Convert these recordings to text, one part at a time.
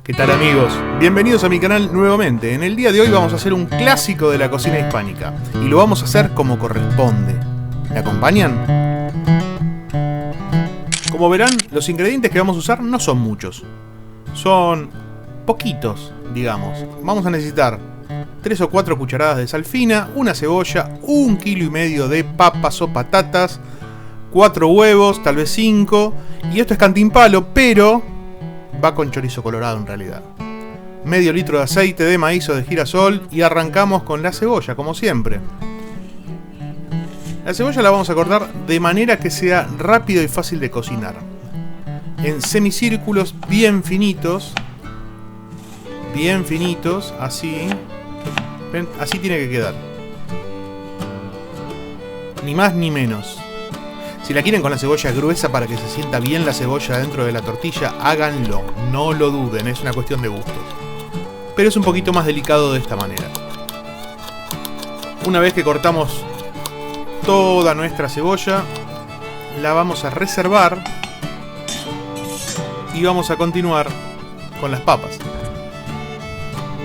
¿Qué tal, amigos? Bienvenidos a mi canal nuevamente. En el día de hoy vamos a hacer un clásico de la cocina hispánica y lo vamos a hacer como corresponde. ¿Me acompañan? Como verán, los ingredientes que vamos a usar no son muchos. Son poquitos, digamos. Vamos a necesitar 3 o 4 cucharadas de sal fina, una cebolla, 1,5 kilos de papas o patatas, 4 huevos, tal vez 5. Y esto es cantimpalo, pero va con chorizo colorado en realidad. Medio litro de aceite de maíz o de girasol y arrancamos con la cebolla, como siempre. La cebolla la vamos a cortar de manera que sea rápido y fácil de cocinar. En semicírculos bien finitos, así. ¿Ven? Así tiene que quedar. Ni más ni menos. Si la quieren con la cebolla gruesa para que se sienta bien la cebolla dentro de la tortilla, háganlo, no lo duden, es una cuestión de gustos. Pero es un poquito más delicado de esta manera. Una vez que cortamos toda nuestra cebolla, la vamos a reservar y vamos a continuar con las papas.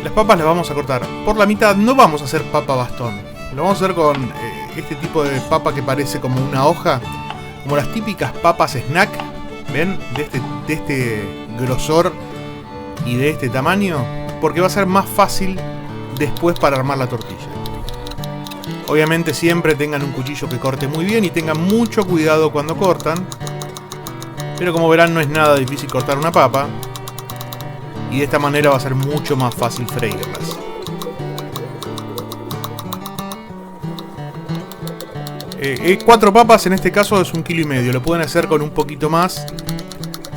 Las papas las vamos a cortar por la mitad, no vamos a hacer papa bastón, lo vamos a hacer con este tipo de papa que parece como una hoja. Como las típicas papas snack, ¿ven? De este grosor y de este tamaño, porque va a ser más fácil después para armar la tortilla. Obviamente siempre tengan un cuchillo que corte muy bien y tengan mucho cuidado cuando cortan. Pero como verán, no es nada difícil cortar una papa. Y de esta manera va a ser mucho más fácil freírlas. 4 papas en este caso es 1,5 kilos. Lo pueden hacer con un poquito más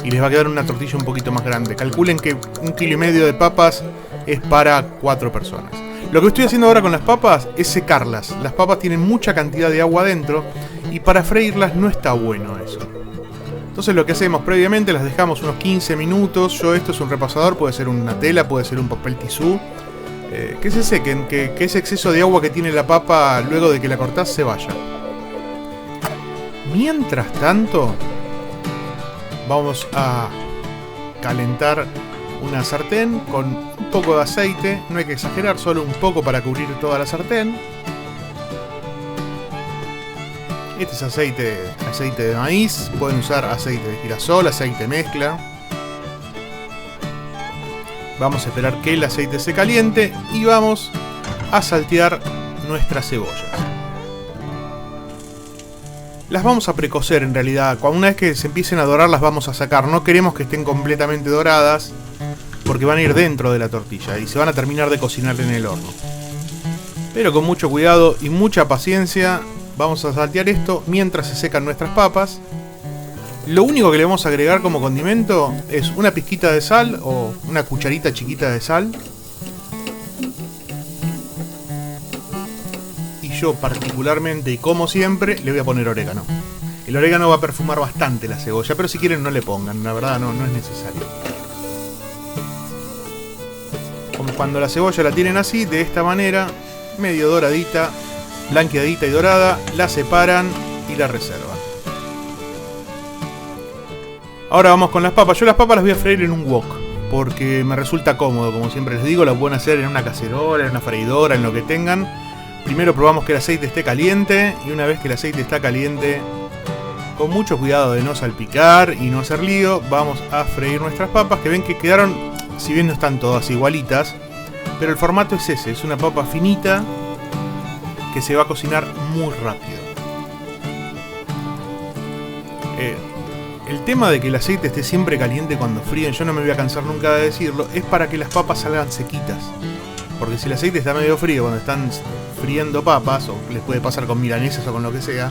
y les va a quedar una tortilla un poquito más grande. Calculen que 1,5 kilos de papas es para 4 personas. Lo que estoy haciendo ahora con las papas es secarlas. Las papas tienen mucha cantidad de agua dentro y para freírlas no está bueno eso. Entonces lo que hacemos previamente, las dejamos unos 15 minutos. Esto es un repasador, puede ser una tela, puede ser un papel tisú. Que se sequen, que ese exceso de agua que tiene la papa luego de que la cortás se vaya. Mientras tanto, vamos a calentar una sartén con un poco de aceite. No hay que exagerar, solo un poco para cubrir toda la sartén. Este es aceite de maíz. Pueden usar aceite de girasol, aceite mezcla. Vamos a esperar que el aceite se caliente y vamos a saltear nuestras cebollas. Las vamos a precocer en realidad. Una vez que se empiecen a dorar las vamos a sacar. No queremos que estén completamente doradas porque van a ir dentro de la tortilla y se van a terminar de cocinar en el horno. Pero con mucho cuidado y mucha paciencia vamos a saltear esto mientras se secan nuestras papas. Lo único que le vamos a agregar como condimento es una pizquita de sal o una cucharita chiquita de sal. Yo particularmente y como siempre le voy a poner orégano. El orégano va a perfumar bastante la cebolla, pero si quieren no le pongan, la verdad no es necesario. Como cuando la cebolla la tienen así, de esta manera, medio doradita, blanqueadita y dorada, la separan y la reservan. Ahora vamos con las papas. Yo las papas las voy a freír en un wok, porque me resulta cómodo, como siempre les digo, las pueden hacer en una cacerola, en una freidora, en lo que tengan. Primero probamos que el aceite esté caliente y una vez que el aceite está caliente, con mucho cuidado de no salpicar y no hacer lío, vamos a freír nuestras papas, que ven que quedaron, si bien no están todas igualitas, pero el formato es ese, es una papa finita que se va a cocinar muy rápido. El tema de que el aceite esté siempre caliente cuando fríen, yo no me voy a cansar nunca de decirlo, es para que las papas salgan sequitas. Porque si el aceite está medio frío cuando están friendo papas, o les puede pasar con milanesas o con lo que sea,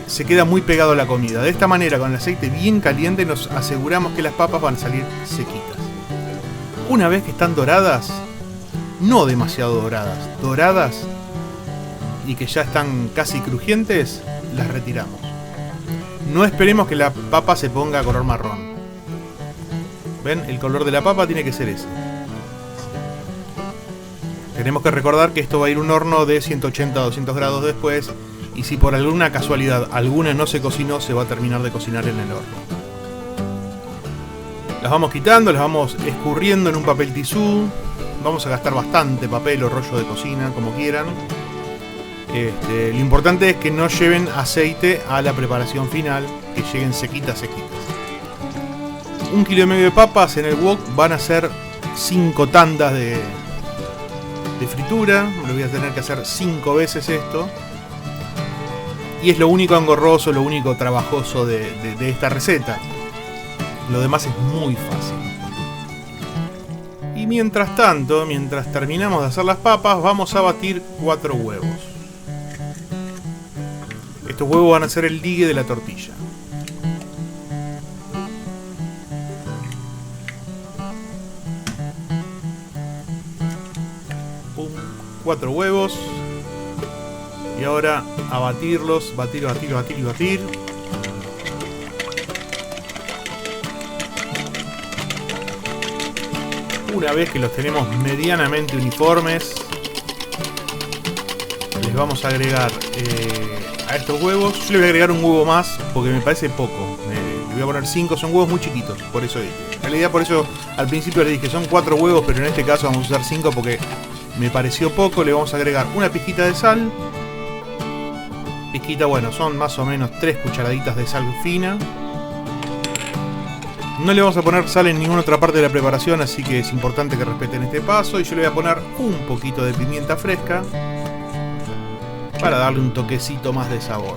se queda muy pegado a la comida. De esta manera, con el aceite bien caliente, nos aseguramos que las papas van a salir sequitas. Una vez que están doradas, no demasiado doradas, y que ya están casi crujientes, las retiramos. No esperemos que la papa se ponga color marrón. ¿Ven? El color de la papa tiene que ser ese. Tenemos que recordar que esto va a ir a un horno de 180 a 200 grados después, y si por alguna casualidad alguna no se cocinó, se va a terminar de cocinar en el horno. Las vamos quitando, las vamos escurriendo en un papel tisú. Vamos a gastar bastante papel o rollo de cocina, como quieran. Lo importante es que no lleven aceite a la preparación final, que lleguen sequitas. 1,5 kilos de papas en el wok van a ser 5 tandas de fritura. Lo voy a tener que hacer 5 veces esto. Y es lo único engorroso, lo único trabajoso de esta receta. Lo demás es muy fácil. Y mientras tanto, mientras terminamos de hacer las papas, vamos a batir 4 huevos. Estos huevos van a ser el ligue de la tortilla. Pum, 4 huevos. Y ahora a batirlos, batir. Una vez que los tenemos medianamente uniformes, les vamos a agregar a estos huevos. Yo le voy a agregar un huevo más porque me parece poco. Le voy a poner 5, son huevos muy chiquitos. Por eso, en realidad, por eso al principio le dije son 4 huevos, pero en este caso vamos a usar 5 porque me pareció poco. Le vamos a agregar una pizquita de sal. Pizquita, bueno, son más o menos 3 cucharaditas de sal fina. No le vamos a poner sal en ninguna otra parte de la preparación, así que es importante que respeten este paso. Y yo le voy a poner un poquito de pimienta fresca para darle un toquecito más de sabor.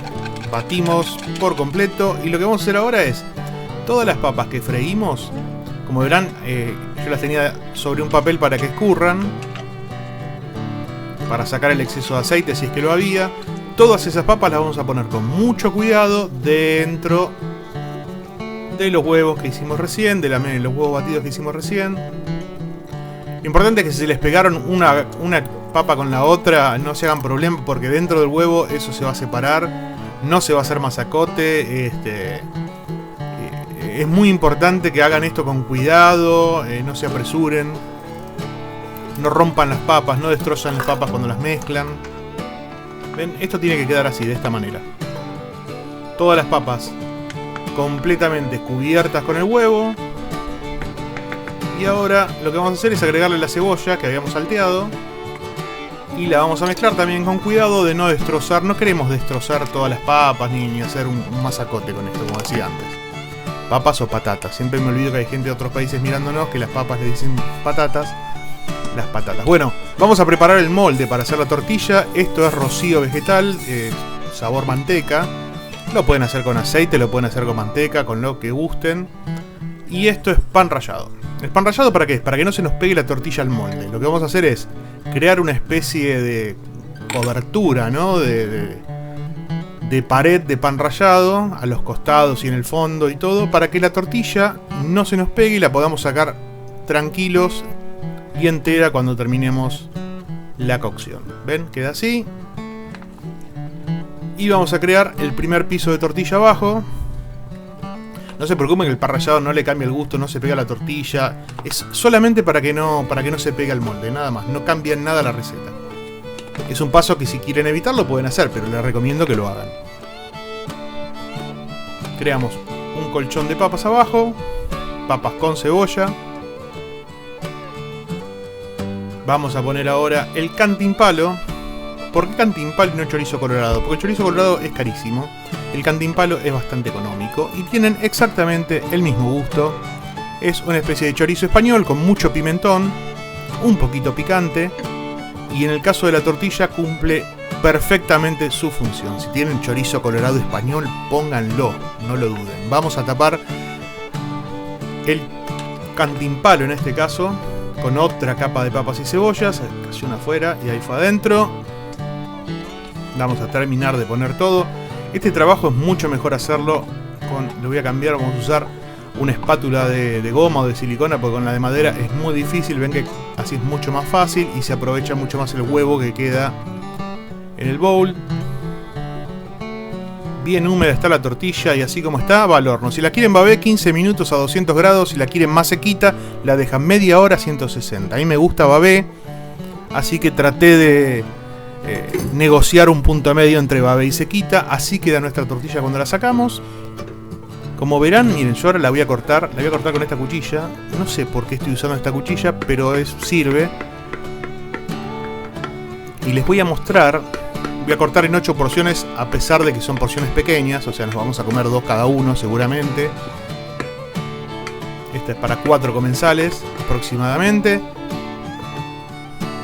Batimos por completo y lo que vamos a hacer ahora es todas las papas que freímos, como verán, yo las tenía sobre un papel para que escurran, para sacar el exceso de aceite si es que lo había. Todas esas papas las vamos a poner con mucho cuidado dentro de los huevos que hicimos recién, de los huevos batidos que hicimos recién. Lo importante es que si se les pegaron una papa con la otra, no se hagan problema porque dentro del huevo eso se va a separar, no se va a hacer masacote. Es muy importante que hagan esto con cuidado, no se apresuren, no rompan las papas, no destrozan las papas cuando las mezclan. ¿Ven? Esto tiene que quedar así, de esta manera. Todas las papas completamente cubiertas con el huevo. Y ahora lo que vamos a hacer es agregarle la cebolla que habíamos salteado. Y la vamos a mezclar también con cuidado de no destrozar. No queremos destrozar todas las papas ni hacer un masacote con esto, como decía antes. Papas o patatas. Siempre me olvido que hay gente de otros países mirándonos que las papas le dicen patatas. Las patatas. Bueno, vamos a preparar el molde para hacer la tortilla. Esto es rocío vegetal, sabor manteca. Lo pueden hacer con aceite, lo pueden hacer con manteca, con lo que gusten. Y esto es pan rallado. ¿El pan rallado para qué? Para que no se nos pegue la tortilla al molde. Lo que vamos a hacer es crear una especie de cobertura, ¿no? De pared de pan rallado a los costados y en el fondo y todo, para que la tortilla no se nos pegue y la podamos sacar tranquilos y entera cuando terminemos la cocción. ¿Ven? Queda así. Y vamos a crear el primer piso de tortilla abajo. No se preocupen que el pan rallado no le cambia el gusto, no se pega a la tortilla. Es solamente para que no se pegue al molde, nada más. No cambia en nada la receta. Es un paso que si quieren evitarlo pueden hacer, pero les recomiendo que lo hagan. Creamos un colchón de papas abajo. Papas con cebolla. Vamos a poner ahora el cantimpalo. ¿Por qué cantimpalo y no chorizo colorado? Porque el chorizo colorado es carísimo. El cantimpalo es bastante económico. Y tienen exactamente el mismo gusto. Es una especie de chorizo español con mucho pimentón. Un poquito picante. Y en el caso de la tortilla cumple perfectamente su función. Si tienen chorizo colorado español, pónganlo. No lo duden. Vamos a tapar el cantimpalo en este caso con otra capa de papas y cebollas. Casi una afuera y ahí fue adentro. Vamos a terminar de poner todo. Este trabajo es mucho mejor hacerlo con... Lo voy a cambiar, vamos a usar una espátula de goma o de silicona, porque con la de madera es muy difícil. Ven que así es mucho más fácil y se aprovecha mucho más el huevo que queda en el bowl. Bien húmeda está la tortilla y así como está, va al horno. Si la quieren babé, 15 minutos a 200 grados. Si la quieren más sequita, la dejan media hora a 160. A mí me gusta babé, así que traté de negociar un punto medio entre babé y sequita. Así queda nuestra tortilla cuando la sacamos. Como verán, miren, yo ahora la voy a cortar con esta cuchilla. No sé por qué estoy usando esta cuchilla, pero sirve. Y les voy a mostrar. Voy a cortar en 8 porciones, a pesar de que son porciones pequeñas. O sea, nos vamos a comer 2 cada uno seguramente. Esta es para 4 comensales aproximadamente.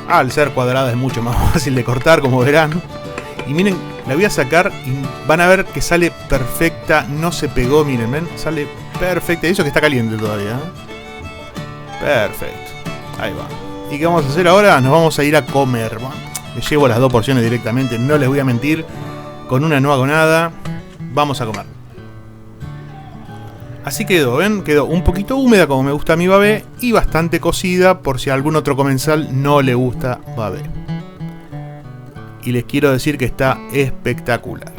Al ser cuadrada es mucho más fácil de cortar, como verán. Y miren, la voy a sacar y van a ver que sale perfecta. No se pegó, miren, ven, sale perfecta. Y eso que está caliente todavía, ¿eh? Perfecto, ahí va. ¿Y qué vamos a hacer ahora? Nos vamos a ir a comer. Bueno, me llevo las 2 porciones directamente, no les voy a mentir. Con una no hago nada. Vamos a comer. Así quedó, ¿ven? Quedó un poquito húmeda como me gusta a mi babé y bastante cocida por si a algún otro comensal no le gusta babé. Y les quiero decir que está espectacular.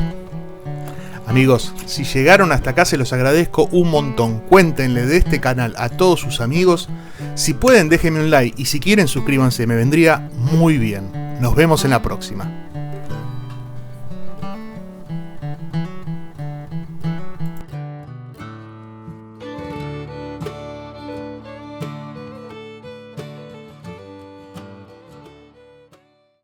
Amigos, si llegaron hasta acá se los agradezco un montón. Cuéntenle de este canal a todos sus amigos. Si pueden déjenme un like y si quieren suscríbanse, me vendría muy bien. Nos vemos en la próxima.